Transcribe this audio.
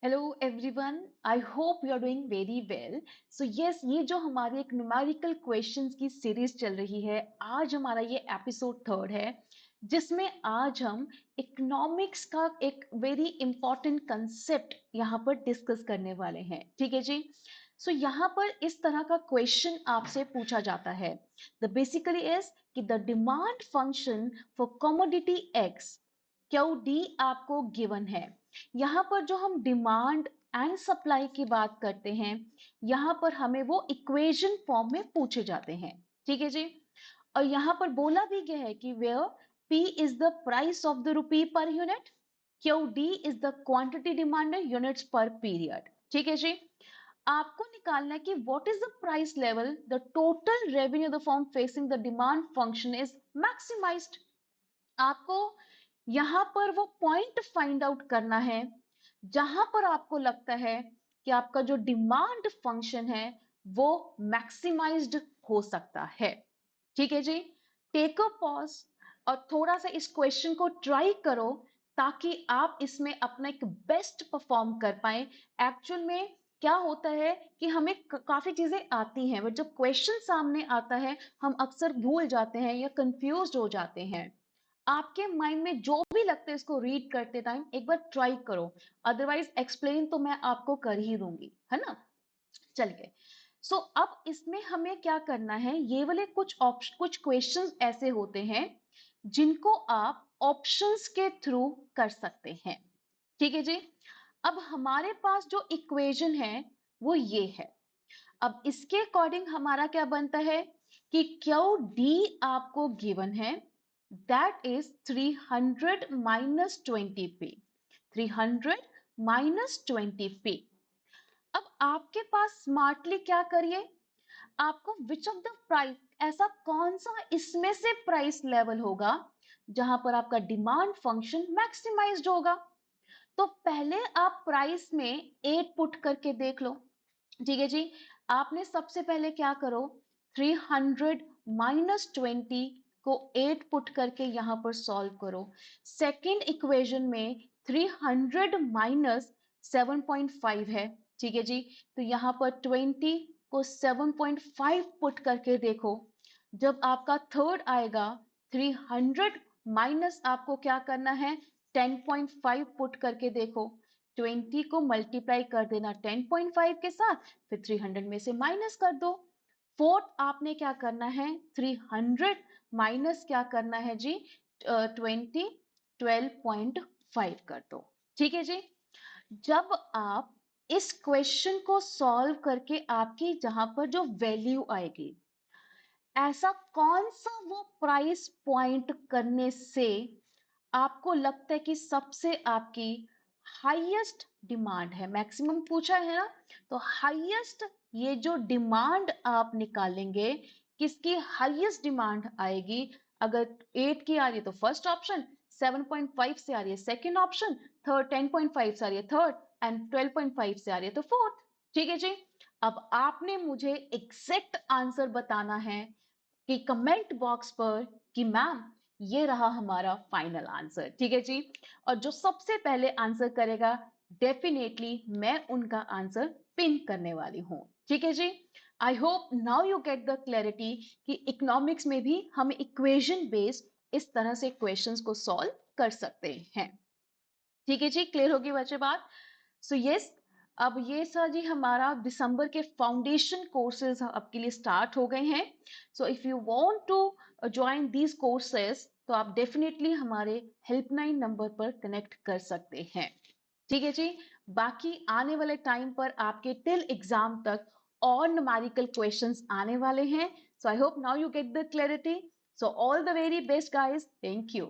Hello everyone, I hope you are doing very well. So yes, ये जो हमारी एक न्यूमेरिकल क्वेश्चंस की सीरीज चल रही है, आज हमारा ये एपिसोड थर्ड है, जिसमें आज हम इकोनॉमिक्स का एक वेरी इंपॉर्टेंट कंसेप्ट यहाँ पर डिस्कस करने वाले हैं। ठीक है जी। सो यहाँ पर इस तरह का क्वेश्चन आपसे पूछा जाता है। द बेसिकली इज कि the demand function for commodity x, Q D आपको गिवन है। यहाँ पर जो हम डिमांड एंड सप्लाई की बात करते हैं, यहाँ पर हमें वो इक्वेशन फॉर्म में पूछे जाते हैं। ठीक है जी। और यहाँ पर बोला भी गया है कि where P is the price of the rupee per unit, Q D is the quantity demanded units per period. ठीक है जी। आपको निकालना है कि what is the price level the total revenue the firm facing the demand function is maximised. आपको यहां पर वो पॉइंट फाइंड आउट करना है जहां पर आपको लगता है कि आपका जो डिमांड फंक्शन है वो मैक्सिमाइज्ड हो सकता है। ठीक है जी। टेक अ पॉज और थोड़ा सा इस क्वेश्चन को ट्राई करो, ताकि आप इसमें अपना एक बेस्ट परफॉर्म कर पाए। एक्चुअल में क्या होता है कि हमें काफी चीजें आती हैं, बट जब क्वेश्चन सामने आता है हम अक्सर भूल जाते हैं या कंफ्यूज हो जाते हैं। आपके माइंड में जो भी लगता है इसको रीड करते टाइम एक बार ट्राई करो, अदरवाइज एक्सप्लेन तो मैं आपको कर ही दूंगी, है ना। चलिए। सो अब इसमें हमें क्या करना है, ये वाले कुछ क्वेश्चंस ऐसे होते हैं जिनको आप ऑप्शंस के थ्रू कर सकते हैं। ठीक है जी। अब हमारे पास जो इक्वेशन है वो ये है। अब इसके अकॉर्डिंग हमारा क्या बनता है कि क्यू डी आपको गिवन है, that is 300 minus 20p। 300 minus 20p। अब आपके पास स्मार्टली क्या करिए, आपको विच ऑफ द प्राइस, ऐसा कौन सा इसमें से प्राइस लेवल होगा जहां पर आपका डिमांड फंक्शन मैक्सिमाइज्ड होगा। तो पहले आप प्राइस में 8 पुट करके देख लो। ठीक है जी। आपने सबसे पहले क्या करो, 300 माइनस 20 को 8 पुट करके यहां पर सॉल्व करो। सेकेंड इक्वेशन में 300 माइनस 7.5 है। ठीक है जी। तो यहां पर 20 को 7.5 पुट करके देखो। जब आपका थर्ड आएगा, 300 माइनस आपको क्या करना है, 10.5 पुट करके देखो। 20 को मल्टीप्लाई कर देना 10.5 के साथ, फिर 300 में से माइनस कर दो। फोर्थ आपने क्या करना है, 300 माइनस क्या करना है जी, 20, 12.5 कर दो। ठीक है जी। जब आप इस क्वेश्चन को सॉल्व करके आपकी जहां पर जो वैल्यू आएगी, ऐसा कौन सा वो प्राइस पॉइंट करने से आपको लगता है कि सबसे आपकी हाईएस्ट डिमांड है, मैक्सिमम पूछा है ना, तो हाईएस्ट ये जो डिमांड आप निकालेंगे, किसकी हाईएस्ट डिमांड आएगी। अगर 8 की आ रही है तो फर्स्ट ऑप्शन, 7.5 से आ रही है सेकंड ऑप्शन, थर्ड 10.5 से आ रही है थर्ड, एंड 12.5 से आ रही है तो फोर्थ। ठीक है जी। अब आपने मुझे एग्जैक्ट आंसर बताना है कि कमेंट बॉक्स पर कि मैम ये रहा हमारा फाइनल आंसर। ठीक है जी। और जो सबसे पहले आंसर करेगा, डेफिनेटली मैं उनका आंसर पिन करने वाली हूं। ठीक है जी। I hope now you get the clarity कि इकोनॉमिक्स में भी हम इक्वेशन बेस्ड इस तरह से क्वेश्चंस को सॉल्व कर सकते हैं। ठीक है जी, क्लियर होगी बच्चे बात। सो यस, अब ये सर जी हमारा दिसंबर के फाउंडेशन कोर्सेज आपके लिए स्टार्ट हो गए हैं। So if you want to join these courses, तो आप डेफिनेटली हमारे हेल्पलाइन नंबर पर कनेक्ट कर सकते हैं। ठीक है जी। बाकी आने वाले टाइम पर आपके टिल एग्जाम तक और न्यूमेरिकल क्वेश्चंस आने वाले हैं। So I hope now you get the clarity. So all the very best guys, thank you.